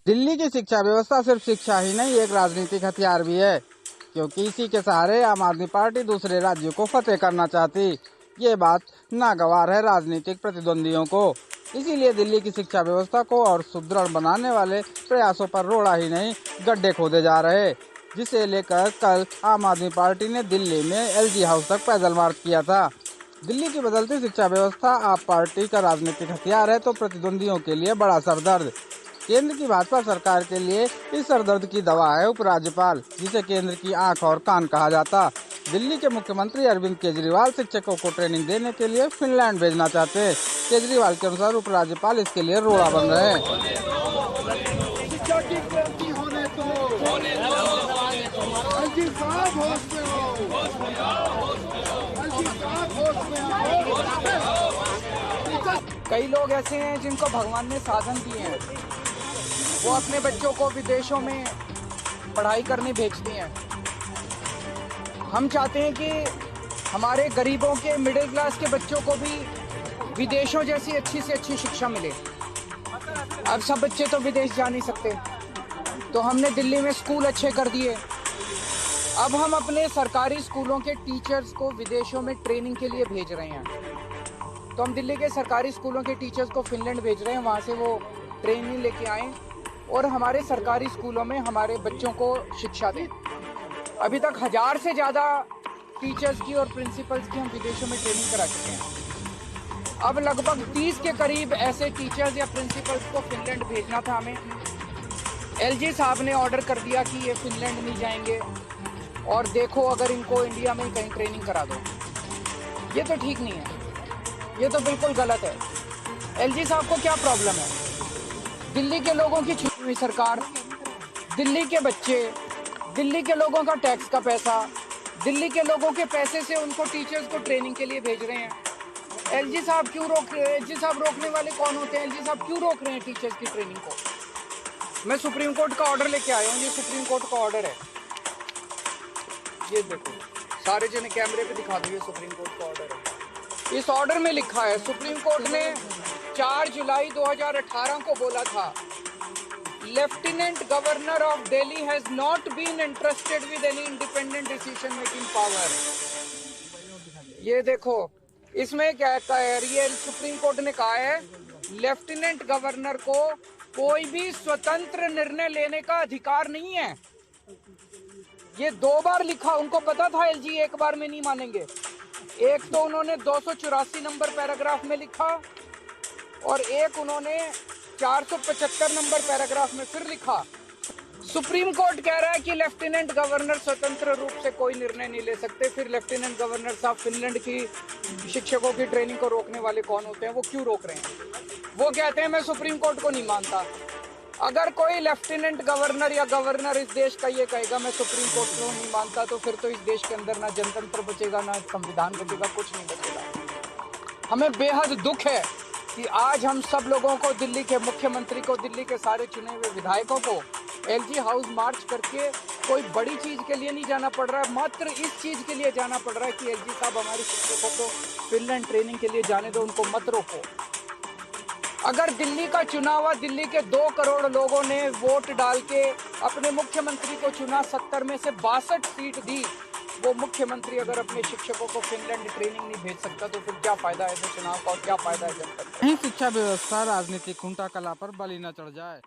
दिल्ली की शिक्षा व्यवस्था सिर्फ शिक्षा ही नहीं, एक राजनीतिक हथियार भी है, क्योंकि इसी के सहारे आम आदमी पार्टी दूसरे राज्यों को फतेह करना चाहती। ये बात नागवार है राजनीतिक प्रतिद्वंदियों को। इसीलिए दिल्ली की शिक्षा व्यवस्था को और सुदृढ़ बनाने वाले प्रयासों पर रोड़ा ही नहीं, गड्ढे खोदे जा रहे, जिसे लेकर कल आम आदमी पार्टी ने दिल्ली में एलजी हाउस तक पैदल मार्च किया था। दिल्ली की बदलती शिक्षा व्यवस्था आप पार्टी का राजनीतिक हथियार है तो प्रतिद्वंदियों के लिए बड़ा सरदर्द। केंद्र की भाजपा सरकार के लिए इस सरदर्द की दवा है उपराज्यपाल, जिसे केंद्र की आंख और कान कहा जाता। दिल्ली के मुख्यमंत्री अरविंद केजरीवाल शिक्षकों को ट्रेनिंग देने के लिए फिनलैंड भेजना चाहते हैं। केजरीवाल के अनुसार उपराज्यपाल इसके लिए रोड़ा बन रहे हैं। कई लोग ऐसे हैं जिनको भगवान ने साधन दिए हैं, वो अपने बच्चों को विदेशों में पढ़ाई करने भेजते हैं। हम चाहते हैं कि हमारे गरीबों के, मिडिल क्लास के बच्चों को भी विदेशों जैसी अच्छी से अच्छी शिक्षा मिले। अब सब बच्चे तो विदेश जा नहीं सकते, तो हमने दिल्ली में स्कूल अच्छे कर दिए। अब हम अपने सरकारी स्कूलों के टीचर्स को विदेशों में ट्रेनिंग के लिए भेज रहे हैं। तो हम दिल्ली के सरकारी स्कूलों के टीचर्स को फिनलैंड भेज रहे हैं, वहाँ से वो ट्रेनिंग लेके आएँ और हमारे सरकारी स्कूलों में हमारे बच्चों को शिक्षा दें। अभी तक 1000 से ज़्यादा टीचर्स की और प्रिंसिपल्स की हम विदेशों में ट्रेनिंग करा चुके हैं। अब लगभग 30 के करीब ऐसे टीचर्स या प्रिंसिपल्स को फिनलैंड भेजना था हमें। एलजी साहब ने ऑर्डर कर दिया कि ये फिनलैंड नहीं जाएंगे और देखो अगर इनको इंडिया में ही कहीं ट्रेनिंग करा दो। ये तो ठीक नहीं है, ये तो बिल्कुल गलत है। एलजी साहब को क्या प्रॉब्लम है? दिल्ली के लोगों की छुट्टी हुई सरकार, दिल्ली के बच्चे, दिल्ली के लोगों का टैक्स का पैसा, दिल्ली के लोगों के पैसे से उनको टीचर्स को ट्रेनिंग के लिए भेज रहे हैं। एलजी साहब क्यों रोक रहे हैं? एलजी साहब रोकने वाले कौन होते हैं? एलजी साहब क्यों रोक रहे हैं टीचर्स की ट्रेनिंग को? मैं सुप्रीम कोर्ट का ऑर्डर लेके आया हूँ, ये सुप्रीम कोर्ट का ऑर्डर है। ये देखो, सारे जने कैमरे पे दिखा दो, ये सुप्रीम कोर्ट का ऑर्डर है। इस ऑर्डर में लिखा है, सुप्रीम कोर्ट ने 4 जुलाई 2018 को बोला था, lieutenant governor of Delhi has not been interested with any independent decision making power. ये देखो, इसमें क्या है, ये सुप्रीम कोर्ट ने कहा है लेफ्टिनेंट गवर्नर को कोई भी स्वतंत्र निर्णय लेने का अधिकार नहीं है। ये 2 बार लिखा, उनको पता था एलजी एक बार में नहीं मानेंगे। एक तो उन्होंने 284 नंबर पैराग्राफ में लिखा और एक उन्होंने 475 नंबर पैराग्राफ में फिर लिखा। सुप्रीम कोर्ट कह रहा है कि लेफ्टिनेंट गवर्नर स्वतंत्र रूप से कोई निर्णय नहीं ले सकते। फिर लेफ्टिनेंट गवर्नर साहब फिनलैंड की शिक्षकों की ट्रेनिंग को रोकने वाले कौन होते हैं? वो क्यों रोक रहे हैं? वो कहते हैं मैं सुप्रीम कोर्ट को नहीं मानता। अगर कोई लेफ्टिनेंट गवर्नर या गवर्नर इस देश का ये कहेगा मैं सुप्रीम कोर्ट को नहीं मानता, तो फिर तो इस देश के अंदर ना जनतंत्र बचेगा, ना संविधान बचेगा, कुछ नहीं बचेगा। हमें बेहद दुख है कि आज हम सब लोगों को, दिल्ली के मुख्यमंत्री को, दिल्ली के सारे चुने हुए विधायकों को एलजी हाउस मार्च करके कोई बड़ी चीज़ के लिए नहीं जाना पड़ रहा है, मात्र इस चीज़ के लिए जाना पड़ रहा है कि एलजी साहब हमारे शिक्षकों को फिनलैंड ट्रेनिंग के लिए जाने दो, उनको मत रोको। अगर दिल्ली का चुनाव हुआ, दिल्ली के 2 करोड़ लोगों ने वोट डाल के अपने मुख्यमंत्री को चुना, 70 में से 62 सीट दी, वो मुख्यमंत्री अगर अपने शिक्षकों को फिनलैंड ट्रेनिंग नहीं भेज सकता, तो फिर क्या फायदा है ऐसे चुनाव का और क्या फायदा है जनता का? शिक्षा व्यवस्था राजनीतिक खूंटा कला पर बलि न चढ़ जाए।